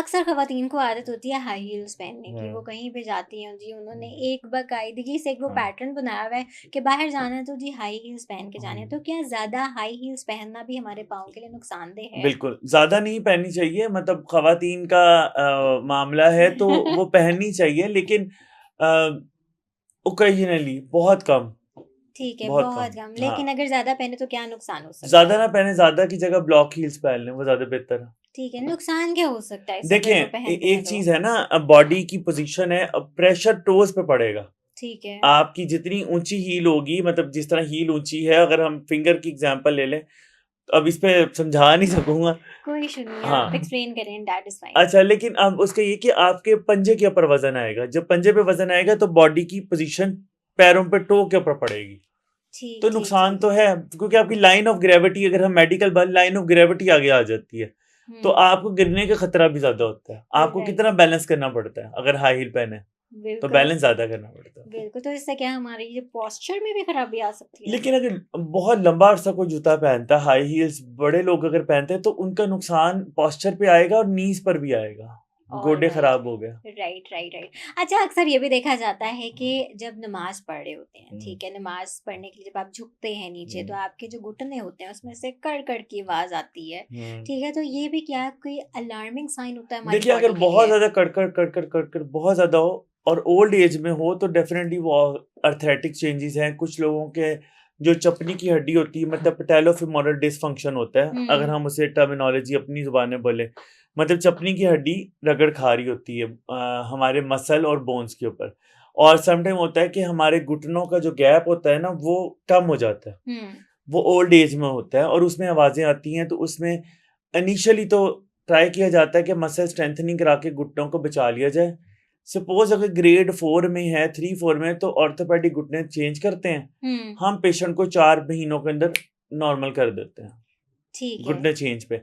अक्सर ख़वातीन को आदत होती है हाई हील्स पहनने की, वो हुँ, कहीं पे जाती हैं जी, उन्होंने हुँ, एक बाकायदगी से एक वो हुँ, पैटर्न बनाया हुआ है कि बाहर जाना है तो जी हाई हील्स पहन के जाना है। हुँ। तो क्या ज़्यादा हाई हील्स पहनना भी हमारे पाँव के लिए नुकसानदेह है? बिल्कुल, ज़्यादा नहीं पहननी चाहिए मतलब ख़वातीन का मामला है तो वो पहननी चाहिए लेकिन अ, ओकेजनली ठीक है, बहुत बहुत कम। कम। हाँ, लेकिन अगर ज़्यादा पहने तो क्या नुकसान हो सकता ज़्यादा है? ना पहने, ज़्यादा की जगह ब्लॉक हील्स पहन लें, वो ज़्यादा बेहतर है। ठीक है, नुकसान क्या हो सकता है इससे देखिए अगर वो पहनते हैं एक तो? चीज़ है ना बॉडी की पोज़ीशन है, प्रेशर टोज़ पे पड़ेगा। ठीक है। आपकी जितनी ऊँची हील होगी मतलब जिस तरह हील ऊँची है, अगर हम फिंगर की एग्ज़ाम्पल ले लें, तो अब इस पे समझा नहीं सकूँगा। कोई इश्यू नहीं है, आप हाँ। एक्सप्लेन करें, दैट इज़ फाइन। अच्छा, लेकिन अब उसका ये कि आपके पंजे के ऊपर वज़न आएगा। जब पंजे पे वज़न आएगा तो बॉडी की पोज़ीशन पैरों पे टो के ऊपर पड़ेगी। ठीक, तो ठीक, नुकसान ठीक। तो है क्योंकि आपकी लाइन ऑफ ग्रेविटी अगर हम मेडिकल बल लाइन ऑफ ग्रेविटी आगे आ जाती है, तो हुँ, आपको गिरने का खतरा भी ज़्यादा होता है। आपको राइट। कितना बैलेंस करना पड़ता है अगर हाई हील पहने, तो बिल्कुल। बैलेंस ज़्यादा करना पड़ता है। बिल्कुल, तो इससे क्या हमारी ये पोस्चर में भी खराबी आ सकती है? लेकिन अगर बहुत लंबा अरसा कोई जूता पहनता है, हाई हील्स बड़े लोग अगर पहनते हैं, तो उनका नुकसान पोस्चर पे आएगा और नीज़ पर भी आएगा। गोडे ऑलराइट। खराब हो गए। Right, right, right. अच्छा, अक्सर ये भी देखा जाता है कि जब नमाज़ पढ़ रहे होते हैं, हुँ, ठीक है? नमाज़ पढ़ने के लिए जब आप झुकते हैं नीचे, तो हुँ, आपके जो घुटने होते हैं, उसमें से कड़-कड़ की आवाज़ आती है, हुँ। ठीक है? तो ये भी क्या कोई अलार्मिंग साइन होता है हमारी देखिए, अगर बॉडी के बहुत लिए? ज़्यादा कड़कड़ बहुत ज़्यादा हो और ओल्ड एज में हो तो डेफ़िनेटली वो आर्थराइटिक चेंजेज़ हैं। कुछ लोगों के जो चपनी की हड्डी होती है मतलब पैटेलोफीमोरल डिसफंक्शन होता है, अगर हुँ, हम उसे टर्मिनोलॉजी अपनी ज़ुबान में बोलें। मतलब चपनी की हड्डी रगड़ खा रही होती है हमारे मसल और बोन्स के ऊपर। और सम टाइम होता है कि हमारे घुटनों का जो गैप होता है ना, वो कम हो जाता है। हुँ। वो ओल्ड एज में होता है और उसमें आवाज़ें आती हैं, तो उसमें इनिशियली तो ट्राई किया जाता है कि मसल स्ट्रेंथनिंग करा के घुटनों को बचा लिया जाए। सपोज़ अगर ग्रेड 4 में है, 3-4 में है तो ऑर्थोपेडिक घुटने चेंज करते हैं। हुँ, हम पेशेंट को 4 महीनों के अंदर नॉर्मल कर देते हैं, ठीक है। घुटने चेंज पे।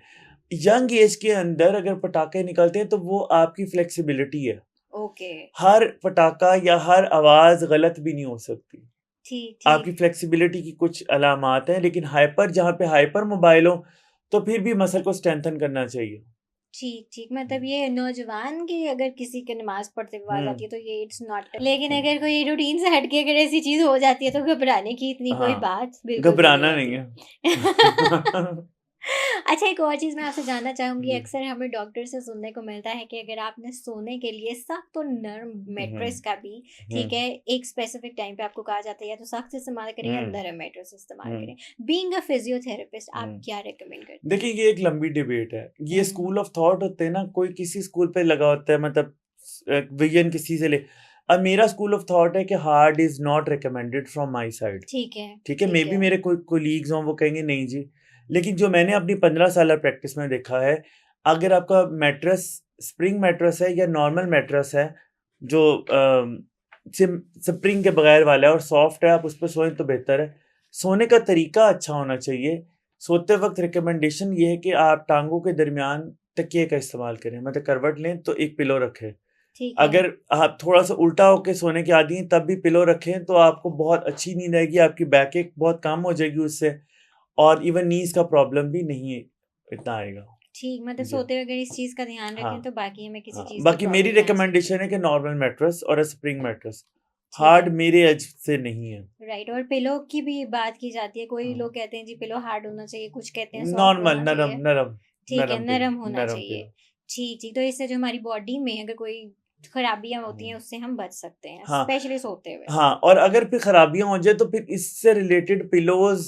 यंग एज के अंदर अगर पटाखे निकलते हैं तो वो आपकी फ्लेक्सिबिलिटी है। ओके। हर पटाखा या हर आवाज़ गलत भी नहीं हो सकती। ठीक, आपकी ठीक। फ्लेक्सिबिलिटी की कुछ अलामात हैं, लेकिन हाइपर जहाँ पे हाइपर मोबाइल हो, तो फिर भी मसल को स्ट्रेंथन करना चाहिए। ठीक, ठीक। मतलब ये नौजवान की अगर किसी के नमाज़ पढ़ते हुए आवाज़ हुँ, आती है तो ये इट्स नॉट, लेकिन हुँ, अगर कोई रूटीन से हट के अगर ऐसी चीज़ हो जाती है तो घबराने की इतनी कोई हाँ, बात बिल्कुल भी नहीं घबराना नहीं होती। है। अच्छा, एक और चीज़ मैं आपसे जानना चाहूँगी, जी। अक्सर हमें डॉक्टर से सुनने को मिलता है कि अगर आपने सोने के लिए सख्त और नर्म हुँ, मैट्रेस का भी, हुँ, ठीक है, एक स्पेसिफिक टाइम पे आपको कहा जाता है या तो सख्त इस्तेमाल करें या हुँ, नरम मैट्रेस इस्तेमाल हुँ, करें। बीइंग अ फिज़ियोथेरेपिस्ट आप हुँ। क्या रिकमेंड करते हैं? देखिए, ये एक लंबी डिबेट है। ये हुँ, स्कूल ऑफ थॉट होते हैं ना, कोई किसी स्कूल पे लगा होता है मतलब विज़न किसी से ले अब मेरा स्कूल ऑफ थॉट है कि hard is not recommended from my side. ठीक है, ठीक है, ठीक मेबी है। मेरे कोई कोलीग्स हों वो कहेंगे नहीं जी। लेकिन जो मैंने अपनी 15 साल प्रैक्टिस में देखा है, अगर आपका मैट्रेस स्प्रिंग मैट्रेस है या नॉर्मल मैट्रेस है जो सिम स्प्रिंग के बगैर वाला है और सॉफ्ट है, आप उस पे सोएँ तो बेहतर है। सोने का तरीका अच्छा होना चाहिए। सोते वक़्त रिकमेंडेशन ये है कि आप टाँगों के दरमियान तकिए का इस्तेमाल करें, मतलब करवट लें तो एक पिलो रखें। ठीक है। अगर आप थोड़ा-सा उल्टा होके सोने के आदी हैं, तब भी पिलो रखें, तो आपको बहुत अच्छी नींद आएगी, आपकी बैकएक बहुत कम हो जाएगी उससे और इवन नीज़ का प्रॉब्लम भी नहीं इतना आएगा। ठीक, मतलब जी। सोते हुए अगर इस चीज़ का ध्यान रखें हाँ, तो बाकी हमें किसी हाँ। चीज़ की बाकी मेरी प्रॉब्लम नहीं आ सकती। रिकमेंडेशन है कि नॉर्मल मैट्रेस और स्प्रिंग मैट्रेस। ठीक हार्ड है। मेरे एज से नहीं है। राइट, और पिलो की भी बात की जाती है। कोई हाँ। लोग कहते हैं जी पिलो हार्ड होना चाहिए, कुछ कहते हैं सॉफ्ट नॉर्मल होना नरम चाहिए। नरम ठीक है, नरम पिलो नरम होना नरम चाहिए। पिलो। ठीक, ठीक। तो इससे जो हमारी बॉडी में अगर कोई खराबियाँ होती हैं हुँ। उससे हम बच सकते हैं, हाँ, स्पेशली सोते हुए। हाँ और अगर फिर खराबियाँ हो जाए तो फिर इससे रिलेटेड पिलोज़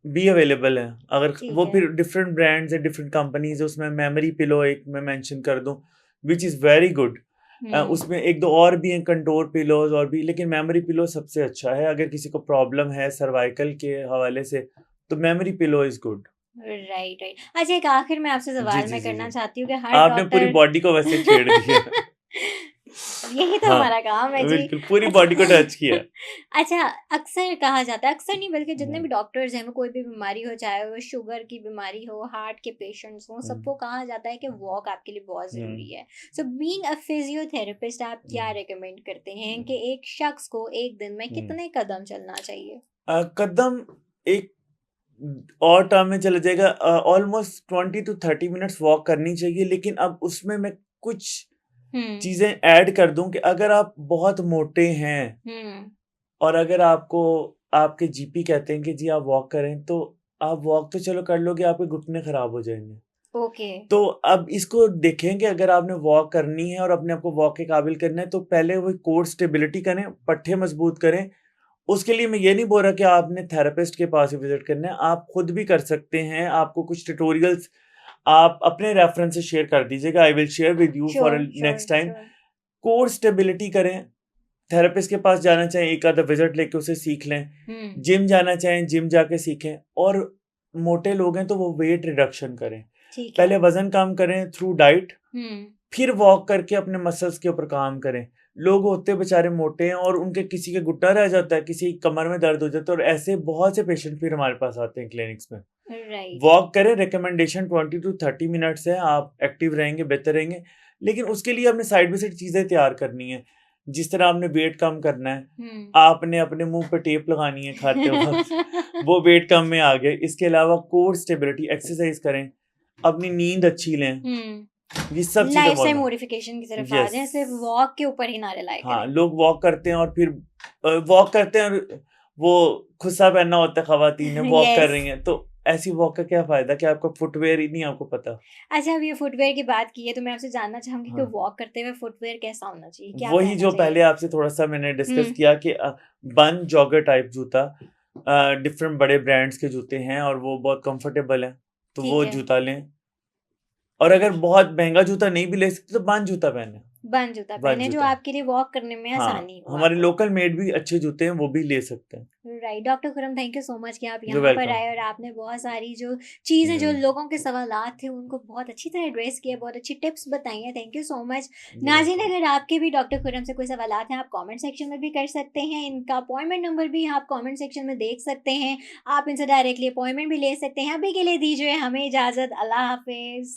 भी अवेलेबल हैं। अगर ठीक वो है। फिर डिफरेंट ब्रांड्स हैं, डिफरेंट कंपनीज़ है, उसमें मेमोरी पिलो एक मैं मेंशन कर दूँ, व्हिच इज़ वेरी गुड। हुँ। उसमें 1-2 और भी हैं कंटोर पिलोज़ और भी, लेकिन मेमोरी पिलो सबसे अच्छा है। अगर किसी को प्रॉब्लम है सर्वाइकल के हवाले से, तो memory pillow is good. Right, right. अच्छा, एक आखिर में आपसे जी, सवाल जी, मैं जी, करना जी। चाहती हूँ कि हर आपने पूरी डॉक्टर बॉडी को वैसे छेड़ दिया। यही तो हाँ, हमारा काम है जी। बिल्कुल पूरी बॉडी को अच्छा टच किया। अच्छा, अक्सर कहा जाता है, अक्सर नहीं बल्कि जितने हुँ, भी डॉक्टर्स हैं, वो कोई भी बीमारी हो, चाहे वो शुगर की बीमारी हो, हार्ट के पेशेंट्स हों, हुँ, सबको कहा जाता है कि वॉक आपके लिए बहुत हुँ, ज़रूरी है। सो बीइंग अ फिज़ियोथेरेपिस्ट आप क्या हुँ, रिकमेंड करते हैं हुँ, कि एक शख्स को एक दिन में हुँ। कितने कदम चलना चाहिए? कदम एक और टर्म में चला जाएगा ऑलमोस्ट 20 टू 30 मिनट्स वॉक करनी चाहिए, लेकिन अब उसमें मैं कुछ हुँ, चीज़ें ऐड कर दूँ कि अगर आप बहुत मोटे हैं हुँ, और अगर आपको आपके जीपी कहते हैं कि जी आप वॉक करें, तो आप वॉक तो चलो कर लोगे, आपके घुटने खराब हो जाएँगे। ओके। तो अब इसको देखें कि अगर आपने वॉक करनी है और अपने आप को वॉक के काबिल करना है, तो पहले वो कोर स्टेबिलिटी करें, पट्ठे मज़बूत करें। उसके लिए मैं ये नहीं बोल रहा कि आपने थेरेपिस्ट के पास ही विज़िट करना है, आप खुद भी कर सकते हैं। आपको कुछ ट्यूटोरियल्स आप अपने रेफ़रेंसेस शेयर कर दीजिएगा, I will share with you for sure, sure, next time. Sure. Core stability करें, थेरेपिस्ट के पास जाना चाहें, एक आधा विज़िट लेके उसे सीख लें। हुँ, जिम जाना चाहें, जिम जाके सीखें और मोटे लोग हैं तो वो वेट रिडक्शन करें। ठीक है। पहले वज़न कम करें थ्रू डाइट, हुँ, फिर वॉक करके अपने मसल्स के ऊपर काम करें। लोग होते बेचारे मोटे हैं और उनके किसी के घुटना रह जाता है, किसी की कमर में दर्द हो जाता है और ऐसे बहुत से पेशेंट फिर हमारे पास आते हैं क्लिनिक्स में। राइट। वॉक करें, रिकमेंडेशन 20 टू 30 मिनट्स है, आप एक्टिव रहेंगे, बेहतर रहेंगे। लेकिन उसके लिए आपने साइड बाय साइड चीज़ें तैयार करनी है। जिस तरह आपने वेट कम करना है, हुँ। आपने अपने मुँह पे टेप लगानी है खाते वक़्त, वो वेट कम में आ गए। इसके अलावा कोर स्टेबिलिटी एक्सरसाइज़ करें, अपनी नींद अच्छी लें, हुँ, ये सब चीज़ें बहुत लाइफ़स्टाइल मॉडिफ़िकेशन की तरफ आ यस। जाएँ, सिर्फ़ वॉक के ऊपर ही ना रिलाय हाँ, करें। लोग वॉक करते हैं और फिर वॉक करते हैं और वो खुस्सा पहनना होता है ख़वातीन ने, वॉक कर येस। रही हैं, तो ऐसी वॉक का क्या फ़ायदा कि आपका फुटवियर ही नहीं आपको पता। अच्छा, अब ये फुटवियर की बात की है, तो मैं आपसे जानना चाहूँगी कि हाँ, वॉक करते हुए फुटवियर कैसा होना चाहिए? क्या वही पहनना जो चाहिए? पहले आपसे थोड़ा-सा मैंने डिस्कस हुँ, किया कि बंद जॉगर टाइप जूता डिफरेंट बड़े ब्रांड्स के जूते हैं और वो बहुत कंफर्टेबल हैं, तो ठीक वो है। जूता लें और अगर बहुत महँगा जूता नहीं भी ले सकते तो बंद जूता पहनें, बंद जूता बंद पहने जो जूता। आपके लिए वॉक करने में हाँ, आसानी हो हमारे आपको। लोकल मेड भी अच्छे जूते हैं, वो भी ले सकते हैं। Right, doctor Khurram thank you so much कि आप यू यहाँ पर वेलकम। आए और आपने बहुत सारी जो चीज़ें जो हुँ, लोगों के सवालात थे उनको बहुत अच्छी तरह एड्रेस किया, बहुत अच्छी टिप्स बताई हैं। Thank you so much. You नाज़रीन, वेलकम। अगर आपके भी डॉक्टर खुरम से कोई सवालात हैं, आप कमेंट सेक्शन में भी कर सकते हैं। इनका अपॉइंटमेंट नंबर भी आप कमेंट सेक्शन में देख सकते हैं। आप इनसे डायरेक्टली अपॉइंटमेंट भी ले सकते हैं। अभी के लिए दीजिए हमें इजाज़त। अल्लाह हाफ़िज़।